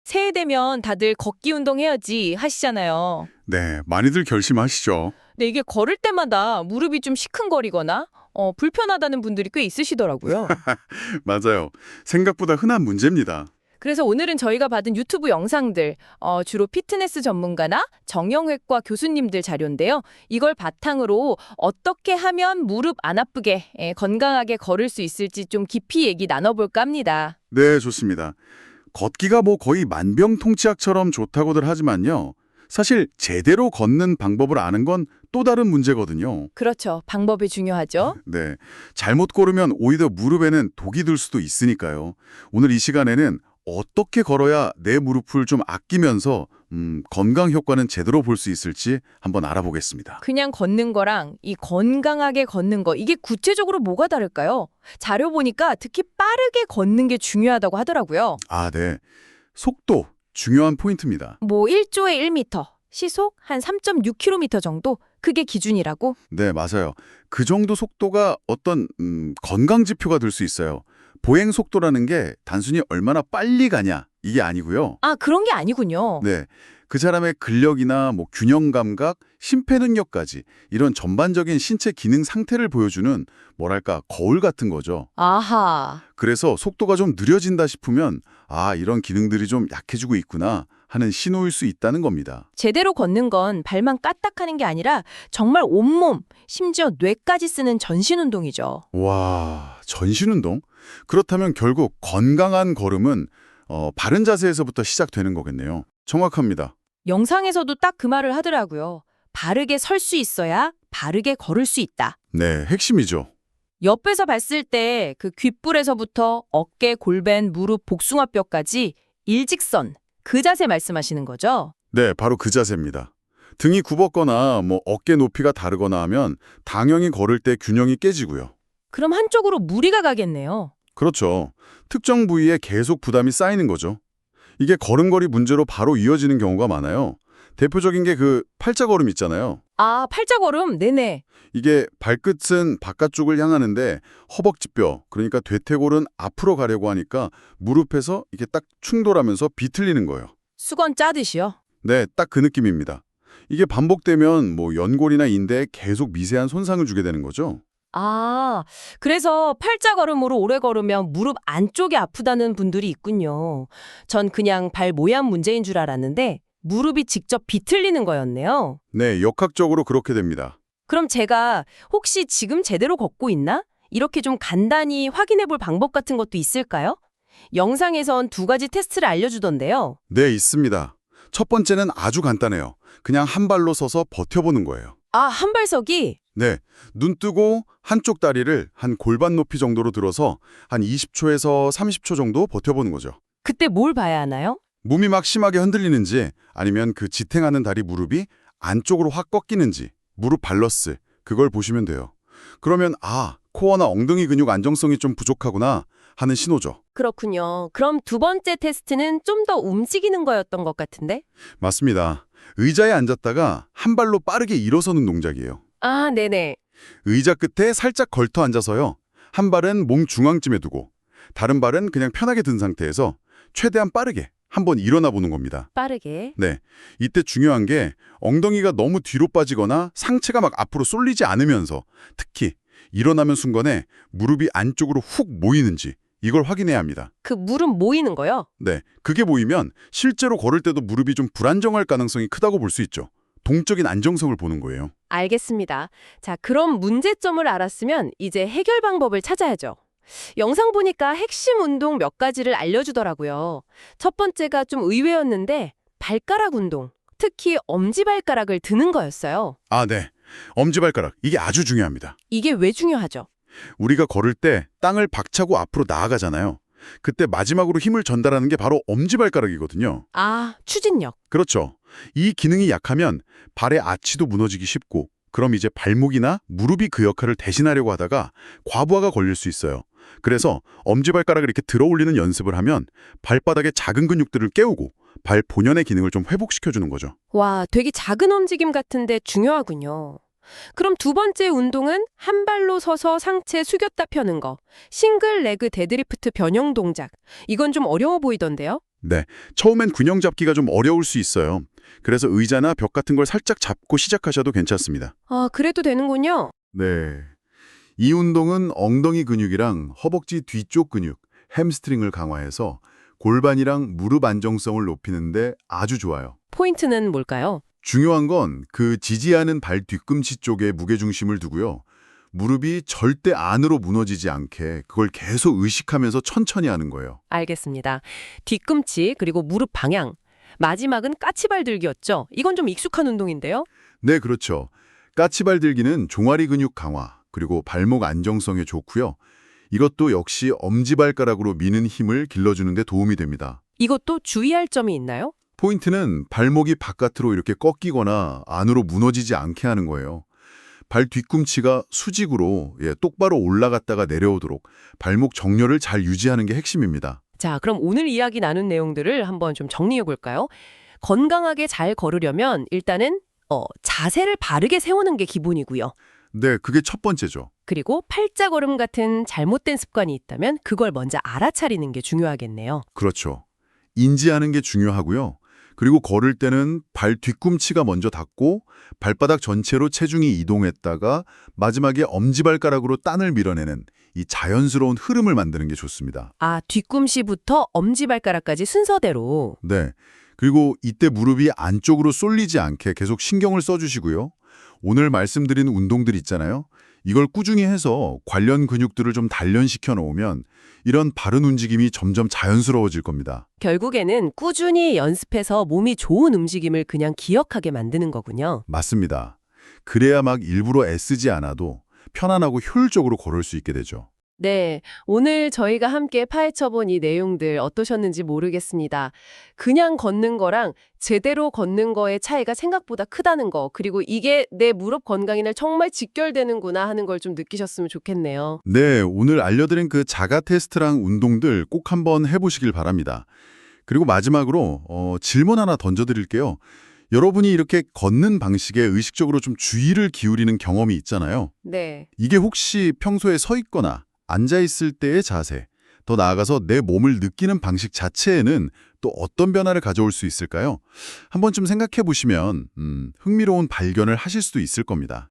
새해 되면 다들 걷기 운동 해야지 하시잖아요. 네, 많이들 결심하시죠. 근데 이게 걸을 때마다 무릎이 좀 시큰거리거나 불편하다는 분들이 꽤 있으시더라고요. 맞아요. 생각보다 흔한 문제입니다. 그래서 오늘은 저희가 받은 유튜브 영상들, 주로 피트니스 전문가나 정형외과 교수님들 자료인데요. 이걸 바탕으로 어떻게 하면 무릎 안 아프게 건강하게 걸을 수 있을지 좀 깊이 얘기 나눠볼까 합니다. 네, 좋습니다. 걷기가 뭐 거의 만병통치약처럼 좋다고들 하지만요. 사실 제대로 걷는 방법을 아는 건 또 다른 문제거든요. 그렇죠. 방법이 중요하죠. 네, 잘못 걸으면 오히려 무릎에는 독이 들 수도 있으니까요. 오늘 이 시간에는 어떻게 걸어야 내 무릎을 좀 아끼면서 건강 효과는 제대로 볼 수 있을지 한번 알아보겠습니다. 그냥 걷는 거랑 이 건강하게 걷는 거, 이게 구체적으로 뭐가 다를까요? 자료 보니까 특히 빠르게 걷는 게 중요하다고 하더라고요. 아, 네. 속도, 중요한 포인트입니다. 뭐 1조에 1m, 시속 한 3.6km 정도? 그게 기준이라고? 네, 맞아요. 그 정도 속도가 어떤 건강 지표가 될 수 있어요. 보행 속도라는 게 단순히 얼마나 빨리 가냐 이게 아니고요. 아, 그런 게 아니군요. 네, 그 사람의 근력이나 뭐 균형 감각, 심폐 능력까지 이런 전반적인 신체 기능 상태를 보여주는 뭐랄까 거울 같은 거죠. 아하. 그래서 속도가 좀 느려진다 싶으면 아, 이런 기능들이 좀 약해지고 있구나 하는 신호일 수 있다는 겁니다. 제대로 걷는 건 발만 까딱하는 게 아니라 정말 온몸, 심지어 뇌까지 쓰는 전신 운동이죠. 와, 전신 운동? 그렇다면 결국 건강한 걸음은 바른 자세에서부터 시작되는 거겠네요. 정확합니다. 영상에서도 딱 그 말을 하더라고요. 바르게 설 수 있어야 바르게 걸을 수 있다. 네, 핵심이죠. 옆에서 봤을 때 그 귓불에서부터 어깨, 골반, 무릎, 복숭아뼈까지 일직선, 그 자세 말씀하시는 거죠? 네, 바로 그 자세입니다. 등이 굽었거나 뭐 어깨 높이가 다르거나 하면 당연히 걸을 때 균형이 깨지고요. 그럼 한쪽으로 무리가 가겠네요. 그렇죠. 특정 부위에 계속 부담이 쌓이는 거죠. 이게 걸음걸이 문제로 바로 이어지는 경우가 많아요. 대표적인 게 그 팔자걸음 있잖아요. 아, 팔자걸음, 네네. 이게 발끝은 바깥쪽을 향하는데 허벅지뼈, 그러니까 대퇴골은 앞으로 가려고 하니까 무릎에서 이게 딱 충돌하면서 비틀리는 거예요. 수건 짜듯이요. 네, 딱 그 느낌입니다. 이게 반복되면 뭐 연골이나 인대에 계속 미세한 손상을 주게 되는 거죠. 아, 그래서 팔자걸음으로 오래 걸으면 무릎 안쪽이 아프다는 분들이 있군요. 전 그냥 발 모양 문제인 줄 알았는데 무릎이 직접 비틀리는 거였네요. 네, 역학적으로 그렇게 됩니다. 그럼 제가 혹시 지금 제대로 걷고 있나? 이렇게 좀 간단히 확인해 볼 방법 같은 것도 있을까요? 영상에선 두 가지 테스트를 알려주던데요. 네, 있습니다. 첫 번째는 아주 간단해요. 그냥 한 발로 서서 버텨보는 거예요. 아, 한발서기? 네, 눈 뜨고 한쪽 다리를 한 골반 높이 정도로 들어서 한 20초에서 30초 정도 버텨보는 거죠. 그때 뭘 봐야 하나요? 몸이 막 심하게 흔들리는지 아니면 그 지탱하는 다리 무릎이 안쪽으로 확 꺾이는지 무릎 밸런스 그걸 보시면 돼요. 그러면 아, 코어나 엉덩이 근육 안정성이 좀 부족하구나 하는 신호죠. 그렇군요. 그럼 두 번째 테스트는 좀 더 움직이는 거였던 것 같은데? 맞습니다. 의자에 앉았다가 한 발로 빠르게 일어서는 동작이에요. 아, 네네. 의자 끝에 살짝 걸터 앉아서요. 한 발은 몸 중앙쯤에 두고 다른 발은 그냥 편하게 든 상태에서 최대한 빠르게 한번 일어나 보는 겁니다. 빠르게. 네, 이때 중요한 게 엉덩이가 너무 뒤로 빠지거나 상체가 막 앞으로 쏠리지 않으면서 특히 일어나면 순간에 무릎이 안쪽으로 훅 모이는지 이걸 확인해야 합니다. 그 무릎 모이는 거요? 네, 그게 보이면 실제로 걸을 때도 무릎이 좀 불안정할 가능성이 크다고 볼 수 있죠. 동적인 안정성을 보는 거예요. 알겠습니다. 자, 그럼 문제점을 알았으면 이제 해결 방법을 찾아야죠. 영상 보니까 핵심 운동 몇 가지를 알려주더라고요. 첫 번째가 좀 의외였는데 발가락 운동, 특히 엄지발가락을 드는 거였어요. 아, 네. 엄지발가락, 이게 아주 중요합니다. 이게 왜 중요하죠? 우리가 걸을 때 땅을 박차고 앞으로 나아가잖아요. 그때 마지막으로 힘을 전달하는 게 바로 엄지발가락이거든요. 아, 추진력. 그렇죠. 이 기능이 약하면 발의 아치도 무너지기 쉽고 그럼 이제 발목이나 무릎이 그 역할을 대신하려고 하다가 과부하가 걸릴 수 있어요. 그래서 엄지발가락을 이렇게 들어 올리는 연습을 하면 발바닥의 작은 근육들을 깨우고 발 본연의 기능을 좀 회복시켜주는 거죠. 와, 되게 작은 움직임 같은데 중요하군요. 그럼 두 번째 운동은 한 발로 서서 상체 숙였다 펴는 거. 싱글 레그 데드리프트 변형 동작. 이건 좀 어려워 보이던데요? 네, 처음엔 균형 잡기가 좀 어려울 수 있어요. 그래서 의자나 벽 같은 걸 살짝 잡고 시작하셔도 괜찮습니다. 아, 그래도 되는군요. 네. 이 운동은 엉덩이 근육이랑 허벅지 뒤쪽 근육, 햄스트링을 강화해서 골반이랑 무릎 안정성을 높이는데 아주 좋아요. 포인트는 뭘까요? 중요한 건 그 지지하는 발 뒤꿈치 쪽에 무게중심을 두고요. 무릎이 절대 안으로 무너지지 않게 그걸 계속 의식하면서 천천히 하는 거예요. 알겠습니다. 뒤꿈치 그리고 무릎 방향. 마지막은 까치발 들기였죠. 이건 좀 익숙한 운동인데요. 네, 그렇죠. 까치발 들기는 종아리 근육 강화, 그리고 발목 안정성에 좋고요. 이것도 역시 엄지발가락으로 미는 힘을 길러주는 데 도움이 됩니다. 이것도 주의할 점이 있나요? 포인트는 발목이 바깥으로 이렇게 꺾이거나 안으로 무너지지 않게 하는 거예요. 발 뒤꿈치가 수직으로 똑바로 올라갔다가 내려오도록 발목 정렬을 잘 유지하는 게 핵심입니다. 자, 그럼 오늘 이야기 나눈 내용들을 한번 좀 정리해 볼까요? 건강하게 잘 걸으려면 일단은 자세를 바르게 세우는 게 기본이고요. 네, 그게 첫 번째죠. 그리고 팔자걸음 같은 잘못된 습관이 있다면 그걸 먼저 알아차리는 게 중요하겠네요. 그렇죠. 인지하는 게 중요하고요. 그리고 걸을 때는 발 뒤꿈치가 먼저 닿고 발바닥 전체로 체중이 이동했다가 마지막에 엄지발가락으로 땅을 밀어내는 이 자연스러운 흐름을 만드는 게 좋습니다. 아, 뒤꿈치부터 엄지발가락까지 순서대로. 네. 그리고 이때 무릎이 안쪽으로 쏠리지 않게 계속 신경을 써주시고요. 오늘 말씀드린 운동들 있잖아요. 이걸 꾸준히 해서 관련 근육들을 좀 단련시켜 놓으면 이런 바른 움직임이 점점 자연스러워질 겁니다. 결국에는 꾸준히 연습해서 몸이 좋은 움직임을 그냥 기억하게 만드는 거군요. 맞습니다. 그래야 막 일부러 애쓰지 않아도 편안하고 효율적으로 걸을 수 있게 되죠. 네, 오늘 저희가 함께 파헤쳐본 이 내용들 어떠셨는지 모르겠습니다. 그냥 걷는 거랑 제대로 걷는 거의 차이가 생각보다 크다는 거, 그리고 이게 내 무릎 건강이랑 정말 직결되는구나 하는 걸 좀 느끼셨으면 좋겠네요. 네, 오늘 알려드린 그 자가 테스트랑 운동들 꼭 한번 해보시길 바랍니다. 그리고 마지막으로 질문 하나 던져드릴게요. 여러분이 이렇게 걷는 방식에 의식적으로 좀 주의를 기울이는 경험이 있잖아요. 네. 이게 혹시 평소에 서 있거나 앉아있을 때의 자세, 더 나아가서 내 몸을 느끼는 방식 자체에는 또 어떤 변화를 가져올 수 있을까요? 한 번쯤 생각해 보시면 흥미로운 발견을 하실 수도 있을 겁니다.